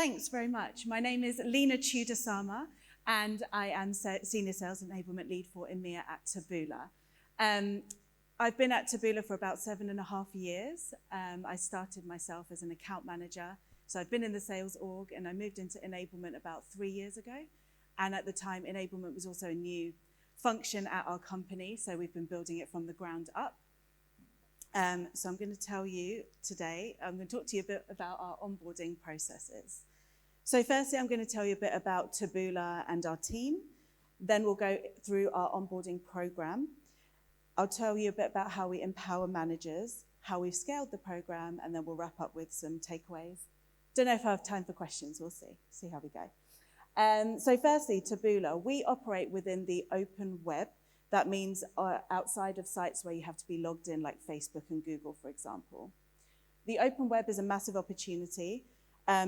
Thanks very much. My name is Lena Chudasama, and I am Senior Sales Enablement Lead for EMEA at Taboola. I've been at Taboola for about 7.5 years. I started myself as an account manager. So I've been in the sales org, and I moved into enablement about 3 years ago. And at the time, enablement was also a new function at our company, so we've been building it from the ground up. So I'm going to tell you today, I'm going to talk to you a bit about our onboarding processes. So firstly, I'm going to tell you a bit about Taboola and our team. Then we'll go through our onboarding program. I'll tell you a bit about how we empower managers, how we've scaled the program, and then we'll wrap up with some takeaways. Don't know if I have time for questions. We'll see how we go. So firstly, Taboola, we operate within the open web. That means outside of sites where you have to be logged in, like Facebook and Google, for example. The open web is a massive opportunity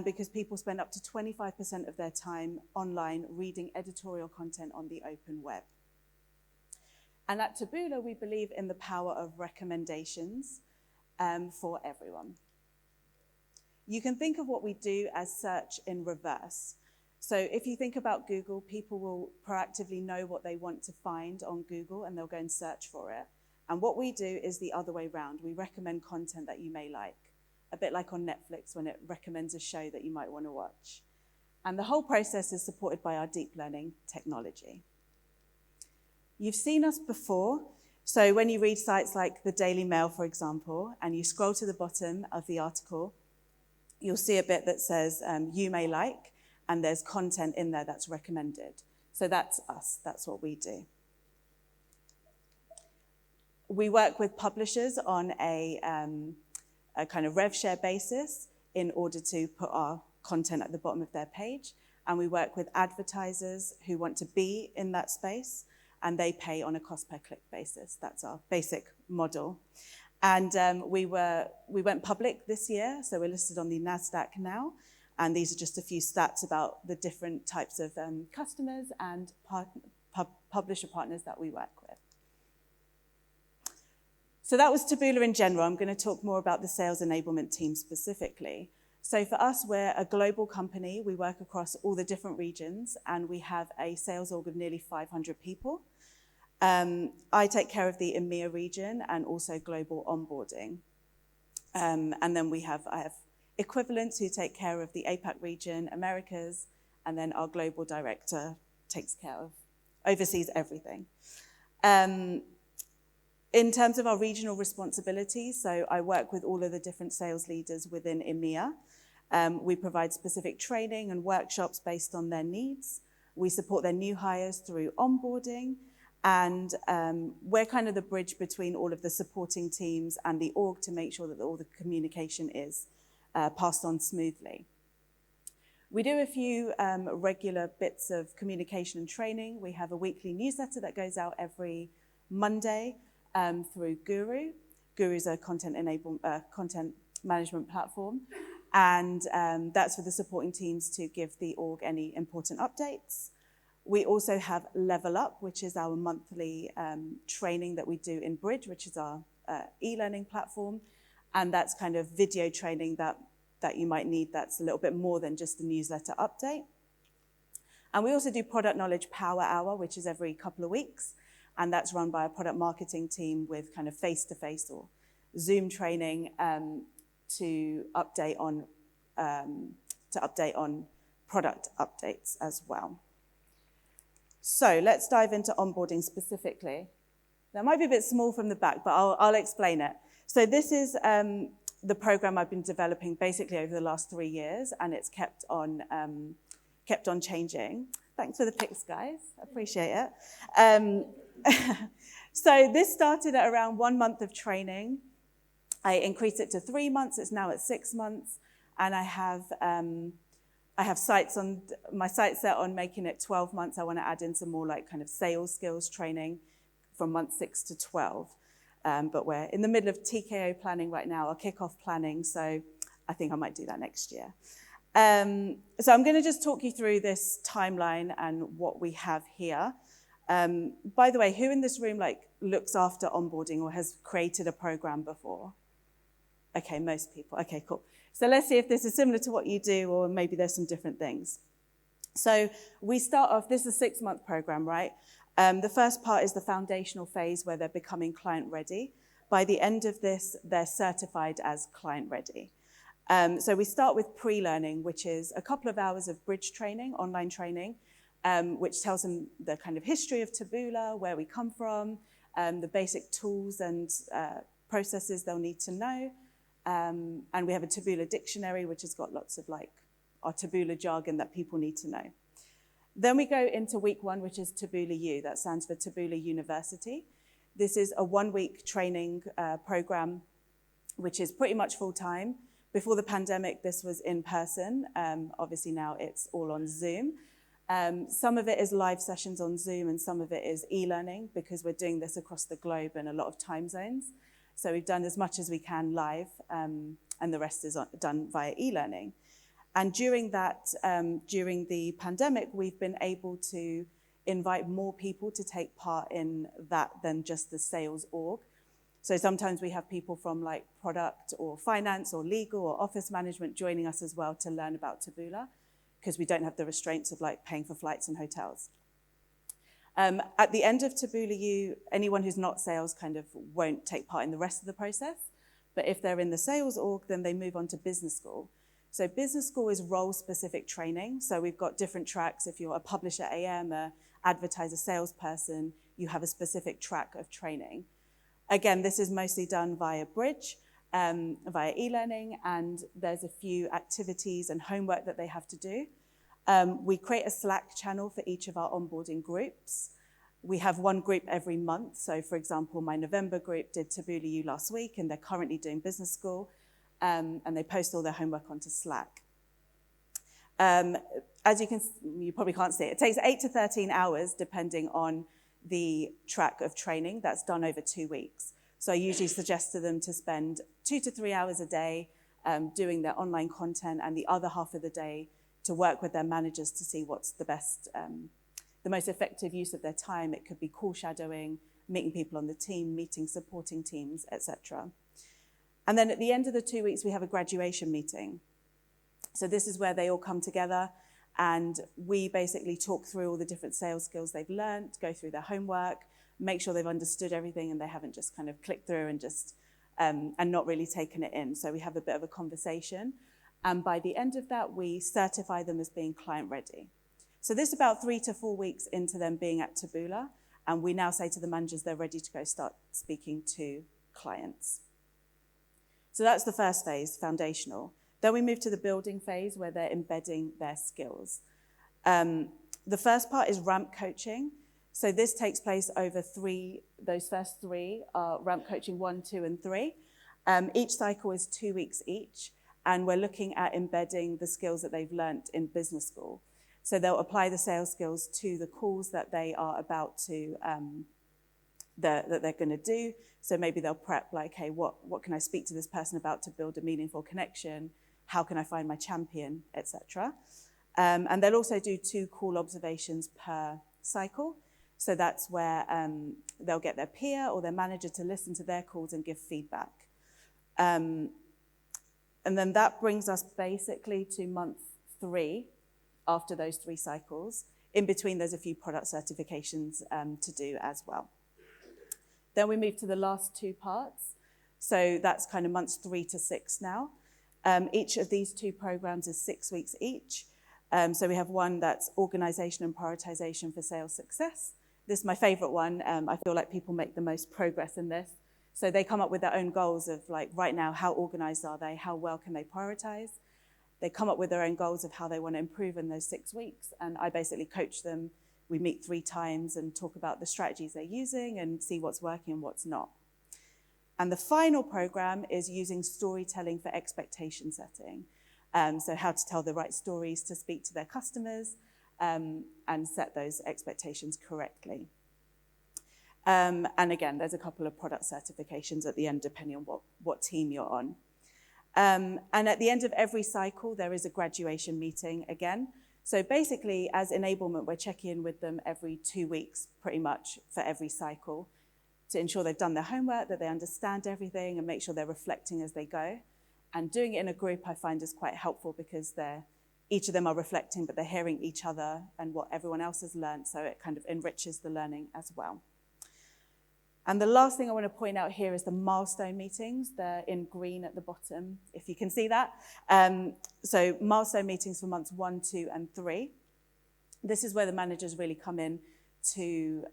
because people spend up to 25% of their time online reading editorial content on the open web. And at Taboola, we believe in the power of recommendations for everyone. You can think of what we do as search in reverse. So if you think about Google, people will proactively know what they want to find on Google, and they'll go and search for it. And what we do is the other way around. We recommend content that you may like, a bit like on Netflix when it recommends a show that you might want to watch. And the whole process is supported by our deep learning technology. You've seen us before. So when you read sites like the Daily Mail, for example, and you scroll to the bottom of the article, you'll see a bit that says, you may like, and there's content in there that's recommended. So that's us, that's what we do. We work with publishers on a kind of rev share basis in order to put our content at the bottom of their page. And we work with advertisers who want to be in that space, and they pay on a cost per click basis. That's our basic model. And we went public this year, so we're listed on the NASDAQ now. And these are just a few stats about the different types of customers and publisher partners that we work with. So that was Taboola in general. I'm going to talk more about the sales enablement team specifically. So for us, we're a global company. We work across all the different regions, and we have a sales org of nearly 500 people. I take care of the EMEA region and also global onboarding. And then I have equivalents who take care of the APAC region, Americas, and then our global director oversees everything. In terms of our regional responsibilities, so I work with all of the different sales leaders within EMEA. We provide specific training and workshops based on their needs. We support their new hires through onboarding, and we're kind of the bridge between all of the supporting teams and the org to make sure that all the communication is passed on smoothly. We do a few regular bits of communication and training. We have a weekly newsletter that goes out every Monday through Guru. Guru is a content management platform, and that's for the supporting teams to give the org any important updates. We also have Level Up, which is our monthly training that we do in Bridge, which is our e-learning platform. And that's kind of video training that you might need that's a little bit more than just a newsletter update. And we also do Product Knowledge Power Hour, which is every couple of weeks. And that's run by a product marketing team with kind of face-to-face or Zoom training to update on product updates as well. So let's dive into onboarding specifically. That might be a bit small from the back, but I'll explain it. So this is the program I've been developing basically over the last 3 years, and it's kept on changing. Thanks for the pics, guys. Appreciate it. So this started at around 1 month of training. I increased it to 3 months. It's now at 6 months, and I have my sights set on making it 12 months. I want to add in some more like kind of sales skills training from month 6 to 12. But we're in the middle of TKO planning right now, our kickoff planning, so I think I might do that next year. So I'm going to just talk you through this timeline and what we have here. By the way, who in this room looks after onboarding or has created a program before? Okay, most people. Okay, cool. So let's see if this is similar to what you do, or maybe there's some different things. So we start off, this is a 6-month program, right? The first part is the foundational phase where they're becoming client ready. By the end of this, they're certified as client ready. So we start with pre-learning, which is a couple of hours of bridge training, online training, which tells them the kind of history of Taboola, where we come from, the basic tools and processes they'll need to know. And we have a Taboola dictionary, which has got lots of like our Taboola jargon that people need to know. Then we go into week 1, which is Taboola U. That stands for Taboola University. This is a 1-week training program, which is pretty much full-time. Before the pandemic, this was in person. Obviously now it's all on Zoom. Some of it is live sessions on Zoom, and some of it is e-learning, because we're doing this across the globe and a lot of time zones. So we've done as much as we can live, and the rest is done via e-learning. And during the pandemic, we've been able to invite more people to take part in that than just the sales org. So sometimes we have people from like product or finance or legal or office management joining us as well to learn about Taboola, because we don't have the restraints of like paying for flights and hotels. At the end of Taboola U, anyone who's not sales kind of won't take part in the rest of the process. But if they're in the sales org, then they move on to business school. So business school is role-specific training. So we've got different tracks. If you're a publisher AM, a advertiser salesperson, you have a specific track of training. Again, this is mostly done via Bridge, via e-learning, and there's a few activities and homework that they have to do. We create a Slack channel for each of our onboarding groups. We have one group every month. So for example, my November group did Taboola U last week, and they're currently doing business school, and they post all their homework onto Slack. As you probably can't see it, it takes 8 to 13 hours depending on the track of training that's done over 2 weeks. So I usually suggest to them to spend 2 to 3 hours a day doing their online content, and the other half of the day to work with their managers to see what's the best, the most effective use of their time. It could be call shadowing, meeting people on the team, meeting supporting teams, etc. And then at the end of the 2 weeks, we have a graduation meeting. So this is where they all come together, and we basically talk through all the different sales skills they've learned, go through their homework, make sure they've understood everything and they haven't just kind of clicked through and just and not really taken it in. So we have a bit of a conversation. And by the end of that, we certify them as being client ready. So this is about 3 to 4 weeks into them being at Taboola, and we now say to the managers they're ready to go start speaking to clients. So that's the first phase, foundational. Then we move to the building phase where they're embedding their skills. The first part is ramp coaching. So this takes place over those first 3 are ramp coaching 1, 2, and 3. Each cycle is 2 weeks each, and we're looking at embedding the skills that they've learnt in business school. So they'll apply the sales skills to the calls that they are about to, that they're gonna do. So maybe they'll prep like, hey, what can I speak to this person about to build a meaningful connection? How can I find my champion, etc. And they'll also do 2 call observations per cycle. So that's where they'll get their peer or their manager to listen to their calls and give feedback. And then that brings us basically to month 3 after those 3 cycles. In between, there's a few product certifications to do as well. Then we move to the last 2 parts. So that's kind of months 3 to 6 now. Each of these 2 programs is 6 weeks each. So we have one that's organization and prioritization for sales success. This is my favorite one. I feel like people make the most progress in this. So they come up with their own goals of like, right now, how organized are they? How well can they prioritize? They come up with their own goals of how they want to improve in those 6 weeks. And I basically coach them. We meet 3 times and talk about the strategies they're using and see what's working and what's not. And the final program is using storytelling for expectation setting. So how to tell the right stories to speak to their customers and set those expectations correctly. And again, there's a couple of product certifications at the end, depending on what team you're on. And at the end of every cycle, there is a graduation meeting again. So basically, as Enablement, we're checking in with them every 2 weeks, pretty much, for every cycle, to ensure they've done their homework, that they understand everything, and make sure they're reflecting as they go. And doing it in a group I find is quite helpful because each of them are reflecting, but they're hearing each other and what everyone else has learned, so it kind of enriches the learning as well. And the last thing I want to point out here is the milestone meetings. They're in green at the bottom, if you can see that. So milestone meetings for months 1, 2, and 3. This is where the managers really come in to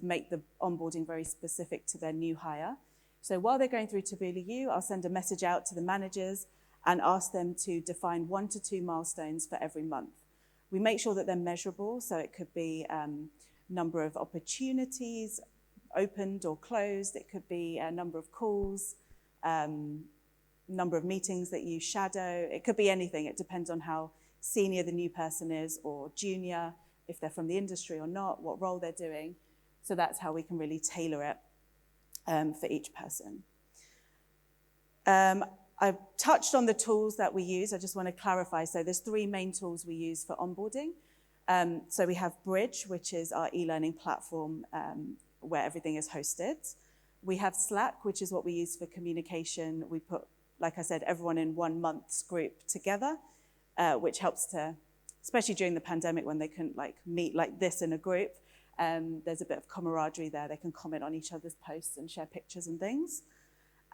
make the onboarding very specific to their new hire. So while they're going through Taboola U, I'll send a message out to the managers and ask them to define 1 to 2 milestones for every month. We make sure that they're measurable, so it could be number of opportunities, opened or closed. It could be a number of calls, number of meetings that you shadow. It could be anything. It depends on how senior the new person is or junior, if they're from the industry or not, what role they're doing. So that's how we can really tailor it for each person. I've touched on the tools that we use. I just want to clarify. So there's 3 main tools we use for onboarding. So we have Bridge, which is our e-learning platform where everything is hosted. We have Slack, which is what we use for communication. We put, like I said, everyone in 1 month's group together, which helps to, especially during the pandemic when they couldn't meet like this in a group, there's a bit of camaraderie there. They can comment on each other's posts and share pictures and things.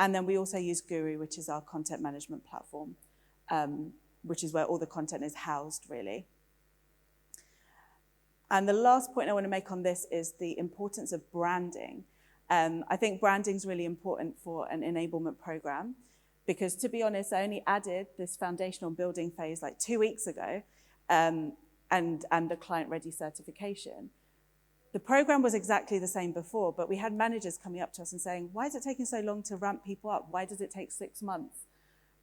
And then we also use Guru, which is our content management platform, which is where all the content is housed, really. And the last point I want to make on this is the importance of branding. I think branding is really important for an enablement program because, to be honest, I only added this foundational building phase like 2 weeks ago and the client-ready certification. The program was exactly the same before, but we had managers coming up to us and saying, why is it taking so long to ramp people up? Why does it take 6 months?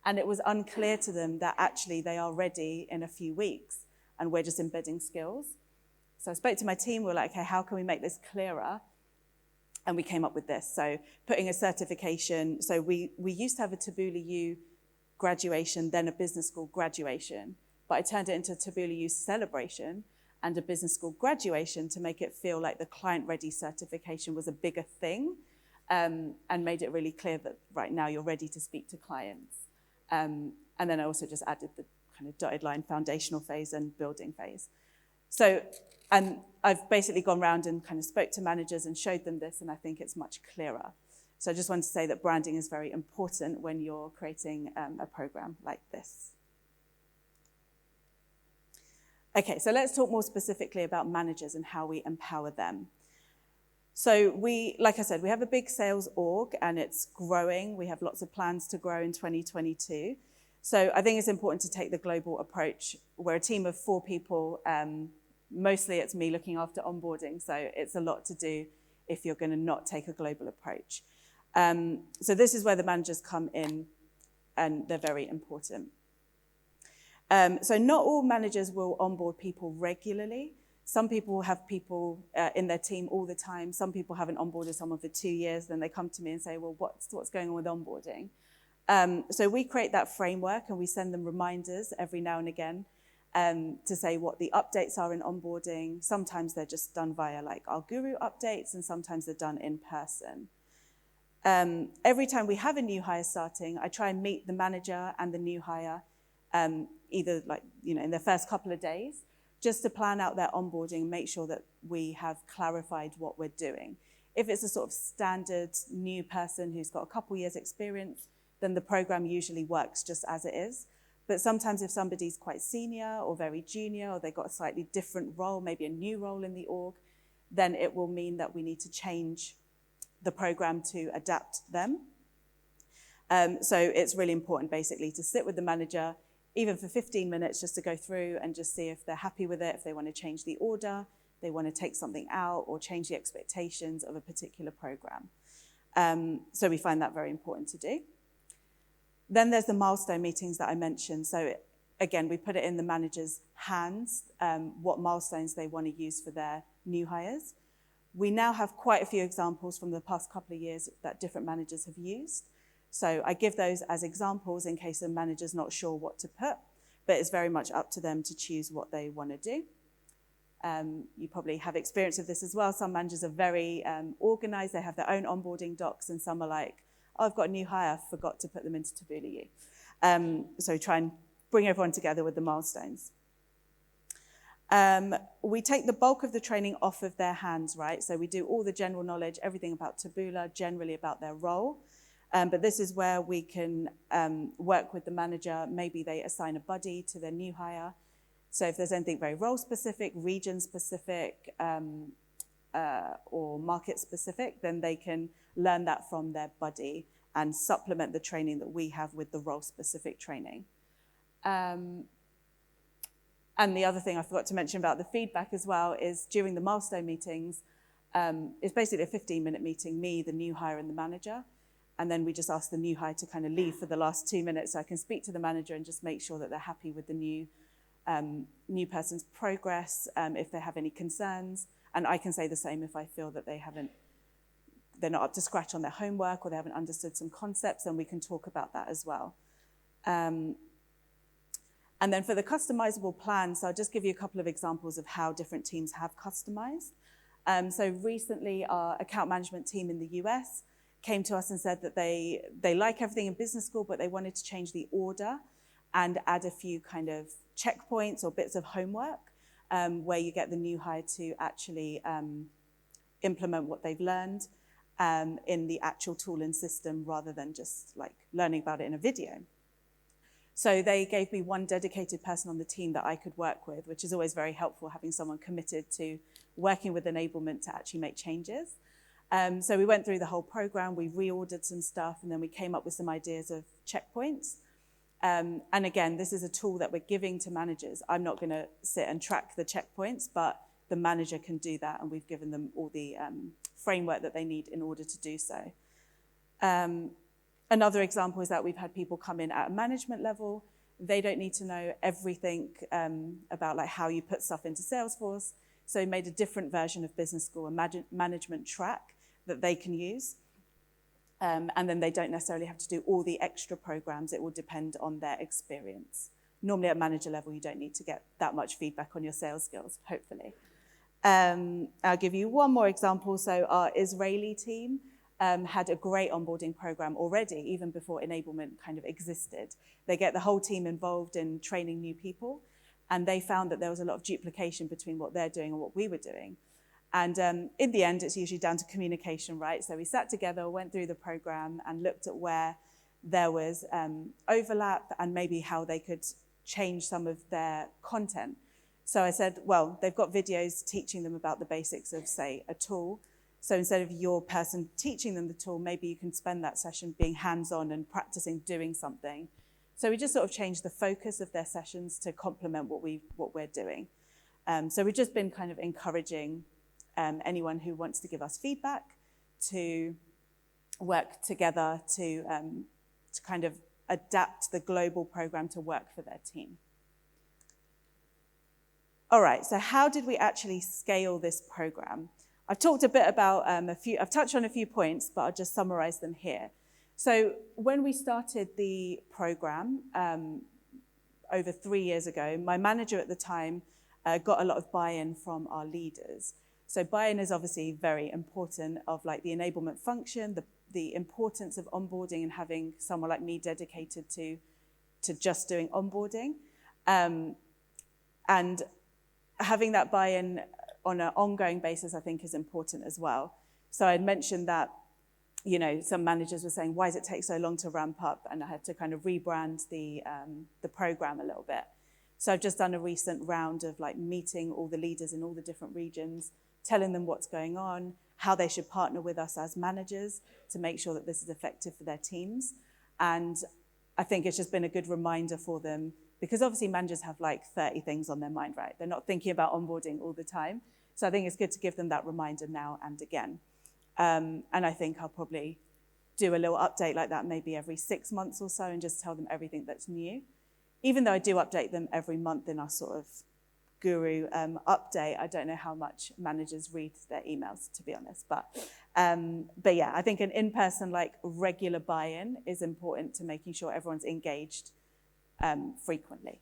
And it was unclear to them that actually they are ready in a few weeks and we're just embedding skills. So I spoke to my team, we were like, okay, how can we make this clearer? And we came up with this. So putting a certification, so we used to have a Taboola U graduation, then a business school graduation, but I turned it into a Taboola U celebration and a business school graduation to make it feel like the client-ready certification was a bigger thing and made it really clear that right now you're ready to speak to clients. And then I also just added the kind of dotted line foundational phase and building phase. So, and I've basically gone around and kind of spoke to managers and showed them this, and I think it's much clearer. So I just wanted to say that branding is very important when you're creating a program like this. Okay, so let's talk more specifically about managers and how we empower them. So like I said, we have a big sales org and it's growing. We have lots of plans to grow in 2022. So I think it's important to take the global approach. We're a team of 4 people. Mostly it's me looking after onboarding, so it's a lot to do if you're going to not take a global approach. So this is where the managers come in, and they're very important. So not all managers will onboard people regularly. Some people have people in their team all the time. Some people haven't onboarded someone for 2 years. Then they come to me and say, well, what's going on with onboarding? So we create that framework and we send them reminders every now and again to say what the updates are in onboarding. Sometimes they're just done via like our Guru updates and sometimes they're done in person. Every time we have a new hire starting, I try and meet the manager and the new hire either in their first couple of days, just to plan out their onboarding and make sure that we have clarified what we're doing. If it's a sort of standard new person who's got a couple years experience, then the program usually works just as it is. But sometimes if somebody's quite senior or very junior, or they've got a slightly different role, maybe a new role in the org, then it will mean that we need to change the program to adapt them. So it's really important basically to sit with the manager, even for 15 minutes, just to go through and just see if they're happy with it, if they want to change the order, they want to take something out or change the expectations of a particular program. So we find that very important to do. Then there's the milestone meetings that I mentioned. So again, we put it in the manager's hands, what milestones they want to use for their new hires. We now have quite a few examples from the past couple of years that different managers have used. So I give those as examples in case the manager's not sure what to put, but it's very much up to them to choose what they want to do. You probably have experience of this as well. Some managers are very organized. They have their own onboarding docs, and some are like, oh, I've got a new hire, I forgot to put them into Taboola U. So try and bring everyone together with the milestones. We take the bulk of the training off of their hands, right? So we do all the general knowledge, everything about Taboola, generally about their role. But this is where we can work with the manager. Maybe they assign a buddy to their new hire. So if there's anything very role-specific, region-specific, or market-specific, then they can learn that from their buddy and supplement the training that we have with the role-specific training. And the other thing I forgot to mention about the feedback as well is during the milestone meetings, it's basically a 15-minute meeting, me, the new hire, and the manager. And then we just ask the new hire to kind of leave for the last 2 minutes so I can speak to the manager and just make sure that they're happy with the new person's progress, if they have any concerns. And I can say the same if I feel that they're not up to scratch on their homework or they haven't understood some concepts, then we can talk about that as well. And then for the customizable plan, so I'll just give you a couple of examples of how different teams have customized. So recently, our account management team in the US came to us and said that they like everything in business school, but they wanted to change the order and add a few kind of checkpoints or bits of homework where you get the new hire to actually implement what they've learned in the actual tool and system rather than just like learning about it in a video. So they gave me one dedicated person on the team that I could work with, which is always very helpful, having someone committed to working with enablement to actually make changes. So we went through the whole program, we reordered some stuff, and then we came up with some ideas of checkpoints. And again, this is a tool that we're giving to managers. I'm not going to sit and track the checkpoints, but the manager can do that, and we've given them all the framework that they need in order to do so. Another example is that we've had people come in at a management level. They don't need to know everything about like how you put stuff into Salesforce. So we made a different version of business school, a management track that they can use. And then they don't necessarily have to do all the extra programs. It will depend on their experience. Normally at manager level, you don't need to get that much feedback on your sales skills, hopefully. I'll give you one more example. So our Israeli team had a great onboarding program already, even before Enablement kind of existed. They get the whole team involved in training new people, and they found that there was a lot of duplication between what they're doing and what we were doing. And in the end, it's usually down to communication, right? So we sat together, went through the program, and looked at where there was overlap and maybe how they could change some of their content. So I said, well, they've got videos teaching them about the basics of, say, a tool. So instead of your person teaching them the tool, maybe you can spend that session being hands-on and practicing doing something. So we just sort of changed the focus of their sessions to complement what we're doing. So we've just been kind of encouraging anyone who wants to give us feedback to work together to kind of adapt the global program to work for their team. All right, so how did we actually scale this program? I've talked a bit about I've touched on a few points, but I'll just summarize them here. So when we started the program over 3 years ago, my manager at the time got a lot of buy-in from our leaders. So buy-in is obviously very important of like the enablement function, the importance of onboarding and having someone like me dedicated to just doing onboarding. And having that buy-in on an ongoing basis, I think, is important as well. So I mentioned that, you know, some managers were saying, why does it take so long to ramp up? And I had to kind of rebrand the program a little bit. So I've just done a recent round of like meeting all the leaders in all the different regions, telling them what's going on, how they should partner with us as managers to make sure that this is effective for their teams. And I think it's just been a good reminder for them, because obviously managers have like 30 things on their mind, right? They're not thinking about onboarding all the time. So I think it's good to give them that reminder now and again. And I think I'll probably do a little update like that maybe every 6 months or so and just tell them everything that's new. Even though I do update them every month in our sort of guru update, I don't know how much managers read their emails, to be honest. But yeah, I think an in-person like regular buy-in is important to making sure everyone's engaged frequently.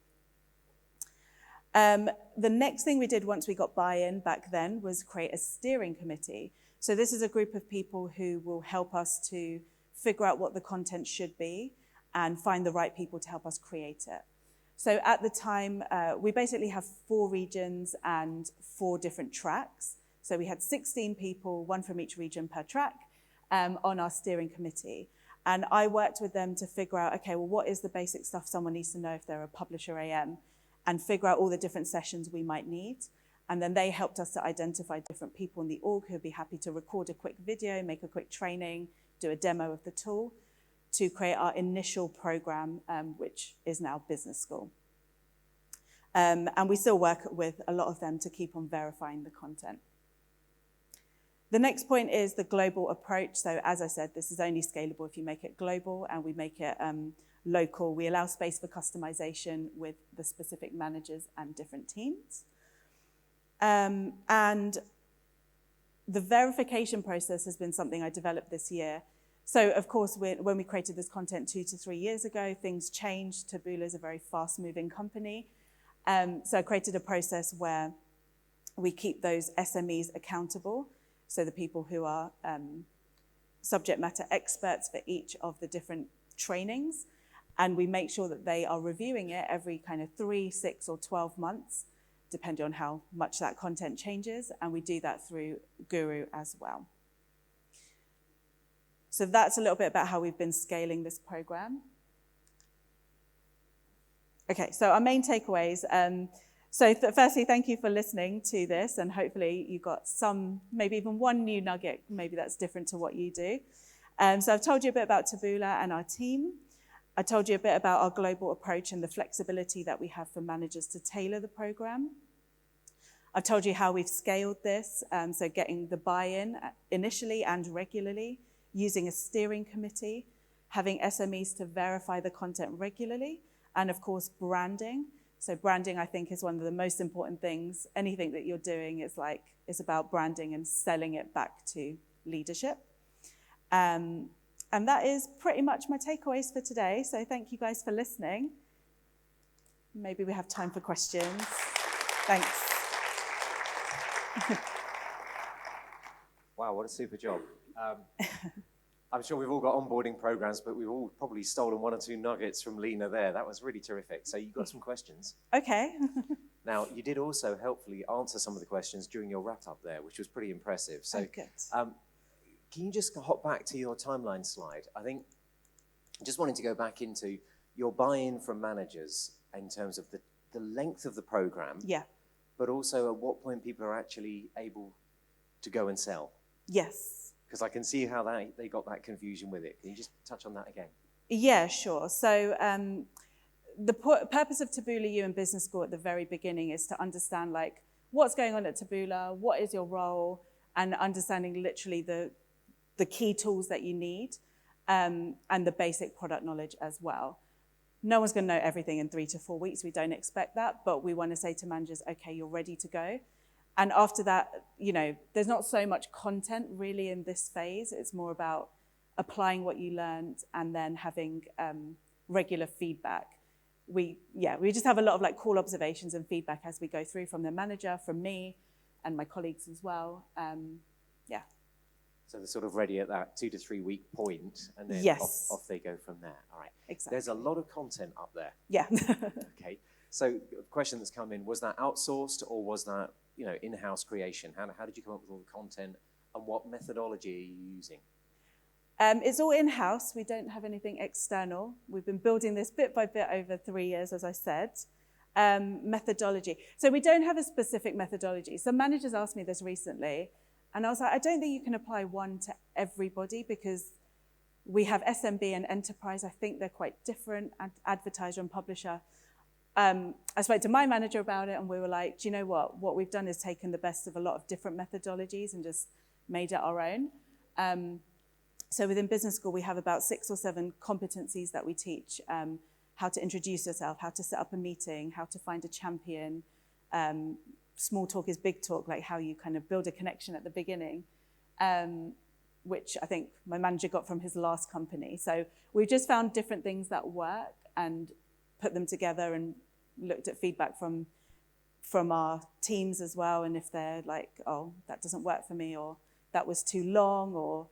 The next thing we did once we got buy-in back then was create a steering committee. So this is a group of people who will help us to figure out what the content should be, and find the right people to help us create it. So at the time, we basically have 4 regions and 4 different tracks. So we had 16 people, 1 from each region per track, on our steering committee. And I worked with them to figure out, okay, well, what is the basic stuff someone needs to know if they're a publisher AM, and figure out all the different sessions we might need. And then they helped us to identify different people in the org who'd be happy to record a quick video, make a quick training, do a demo of the tool, to create our initial program, which is now Business School. And we still work with a lot of them to keep on verifying the content. The next point is the global approach. So as I said, this is only scalable if you make it global, and we make it local. We allow space for customization with the specific managers and different teams. And the verification process has been something I developed this year. So of course, when we created this content 2 to 3 years ago, things changed. Taboola is a very fast-moving company. So I created a process where we keep those SMEs accountable. So the people who are subject matter experts for each of the different trainings. And we make sure that they are reviewing it every kind of 3, 6, or 12 months, depending on how much that content changes. And we do that through Guru as well. So that's a little bit about how we've been scaling this program. Okay, so our main takeaways. Firstly, thank you for listening to this, and hopefully you got some, maybe even one new nugget, maybe that's different to what you do. So I've told you a bit about Taboola and our team. I told you a bit about our global approach and the flexibility that we have for managers to tailor the program. I've told you how we've scaled this, so getting the buy-in initially and regularly, using a steering committee, having SMEs to verify the content regularly, and of course, branding. So branding, I think, is one of the most important things. Anything that you're doing is about branding and selling it back to leadership. And that is pretty much my takeaways for today. So thank you guys for listening. Maybe we have time for questions. Thanks. Wow, what a super job. I'm sure we've all got onboarding programs, but we've all probably stolen 1 or 2 nuggets from Lena there. That was really terrific. So you got some questions. Okay. Now, you did also helpfully answer some of the questions during your wrap-up there, which was pretty impressive. So good. Can you just hop back to your timeline slide? I think just wanting to go back into your buy-in from managers in terms of the length of the program, but also at what point people are actually able to go and sell. Yes. Because I can see how they got that confusion with it. Can you just touch on that again? Yeah, sure. So the purpose of Taboola U and Business School at the very beginning is to understand what's going on at Taboola, what is your role, and understanding literally the key tools that you need, and the basic product knowledge as well. No one's going to know everything in 3 to 4 weeks. We don't expect that, but we want to say to managers, okay, you're ready to go. And after that, there's not so much content really in this phase. It's more about applying what you learned and then having regular feedback. We just have a lot of cool observations and feedback as we go through from the manager, from me, and my colleagues as well. So they're sort of ready at that 2 to 3 week point, and then off they go from there. All right. Exactly. There's a lot of content up there. Yeah. Okay. So a question that's come in, was that outsourced or was that in-house creation? How did you come up with all the content, and what methodology are you using? It's all in-house. We don't have anything external. We've been building this bit by bit over 3 years, as I said. Methodology. So we don't have a specific methodology. Some managers asked me this recently, and I was like, I don't think you can apply one to everybody, because we have SMB and enterprise. I think they're quite different, and advertiser and publisher. I spoke to my manager about it, and we were like, do you know what? What we've done is taken the best of a lot of different methodologies and just made it our own. So within Business School, we have about 6 or 7 competencies that we teach. How to introduce yourself, how to set up a meeting, how to find a champion. Small talk is big talk, like how you kind of build a connection at the beginning, which I think my manager got from his last company. So we just found different things that work and put them together and looked at feedback from our teams as well. And if they're like, oh, that doesn't work for me, or that was too long, or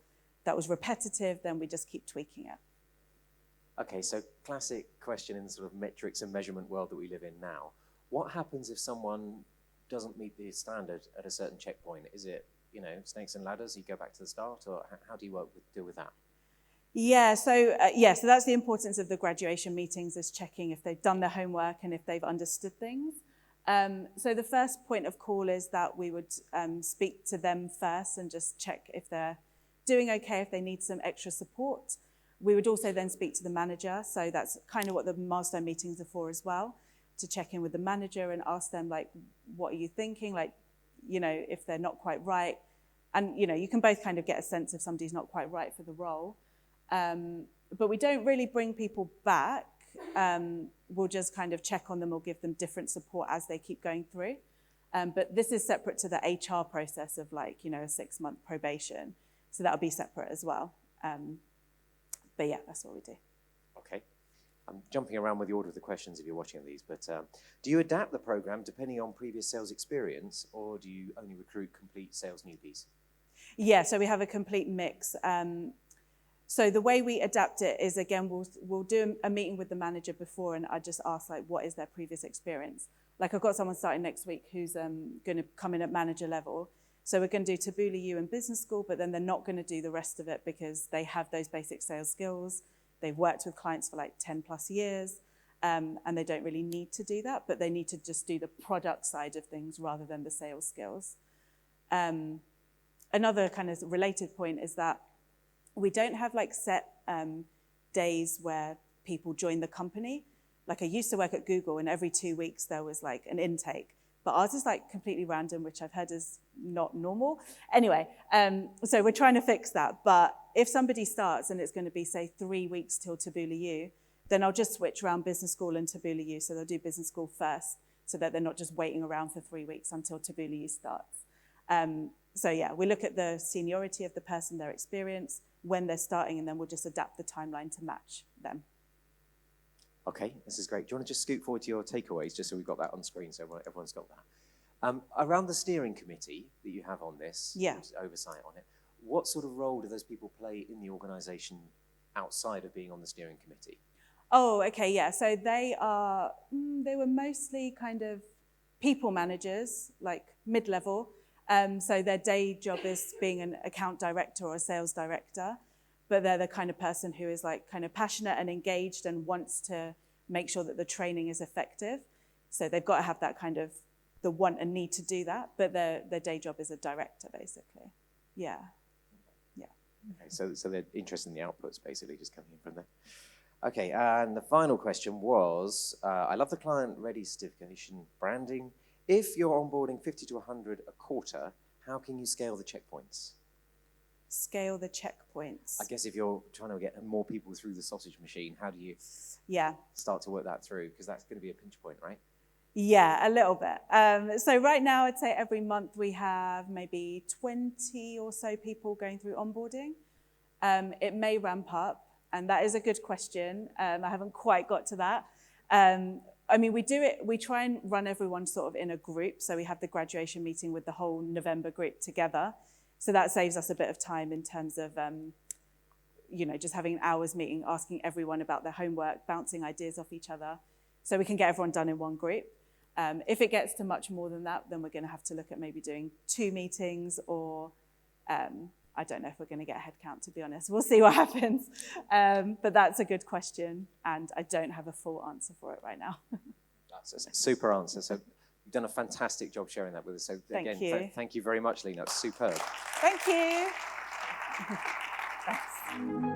that was repetitive, then we just keep tweaking it. Okay, so classic question in the sort of metrics and measurement world that we live in now. What happens if someone doesn't meet the standard at a certain checkpoint? Is it, snakes and ladders, you go back to the start, or how do you deal with that? Yeah, so that's the importance of the graduation meetings, is checking if they've done their homework and if they've understood things. So the first point of call is that we would speak to them first and just check if they're doing okay, if they need some extra support. We would also then speak to the manager. So that's kind of what the milestone meetings are for as well, to check in with the manager and ask them, like, what are you thinking? Like, if they're not quite right. And, you can both kind of get a sense if somebody's not quite right for the role. But we don't really bring people back. We'll just kind of check on them or give them different support as they keep going through. But this is separate to the HR process of, like, a 6-month probation. So that'll be separate as well. But yeah, that's what we do. Okay. I'm jumping around with the order of the questions if you're watching these, but do you adapt the program depending on previous sales experience, or do you only recruit complete sales newbies? Yeah, so we have a complete mix. So the way we adapt it is, again, we'll do a meeting with the manager before, and I just ask, like, what is their previous experience? Like, I've got someone starting next week who's going to come in at manager level. So we're going to do Taboola U and business school, but then they're not going to do the rest of it because they have those basic sales skills. They've worked with clients for like 10 plus years, and they don't really need to do that, but they need to just do the product side of things rather than the sales skills. Another kind of related point is that we don't have like set days where people join the company. Like, I used to work at Google, and every 2 weeks there was like an intake. But ours is like completely random, which I've heard is not normal. Anyway, so we're trying to fix that. But if somebody starts and it's going to be, say, 3 weeks till Taboola U, then I'll just switch around business school and Taboola U. So they'll do business school first, so that they're not just waiting around for 3 weeks until Taboola U starts. So yeah, we look at the seniority of the person, their experience, when they're starting, and then we'll just adapt the timeline to match them. Okay, this is great. Do you want to just scoot forward to your takeaways, just so we've got that on screen, so everyone's got that? Around the steering committee that you have on this, oversight on it, what sort of role do those people play in the organisation outside of being on the steering committee? Oh, okay, yeah. So they were mostly kind of people managers, like mid-level. So their day job is being an account director or a sales director, but they're the kind of person who is like kind of passionate and engaged and wants to make sure that the training is effective. So they've got to have that kind of the want and need to do that, but their day job is a director, basically. Yeah. Yeah. Okay, so they're interested in the outputs, basically, just coming in from there. Okay, and the final question was, I love the client-ready certification branding. If you're onboarding 50 to 100 a quarter, how can you scale the checkpoints? Scale the checkpoints. I guess if you're trying to get more people through the sausage machine, how do you start to work that through? Because that's going to be a pinch point, right? Yeah, a little bit. So right now, I'd say every month we have maybe 20 or so people going through onboarding. It may ramp up, and that is a good question. I haven't quite got to that. I mean, we try and run everyone sort of in a group. So we have the graduation meeting with the whole November group together. So that saves us a bit of time in terms of, just having an hour's meeting, asking everyone about their homework, bouncing ideas off each other, so we can get everyone done in one group. If it gets to much more than that, then we're going to have to look at maybe doing 2 meetings, or I don't know if we're going to get a head count, to be honest. We'll see what happens. But that's a good question, and I don't have a full answer for it right now. That's a super answer. So you've done a fantastic job sharing that with us. So again, thank you very much, Lena. It's superb. Thank you. Thanks.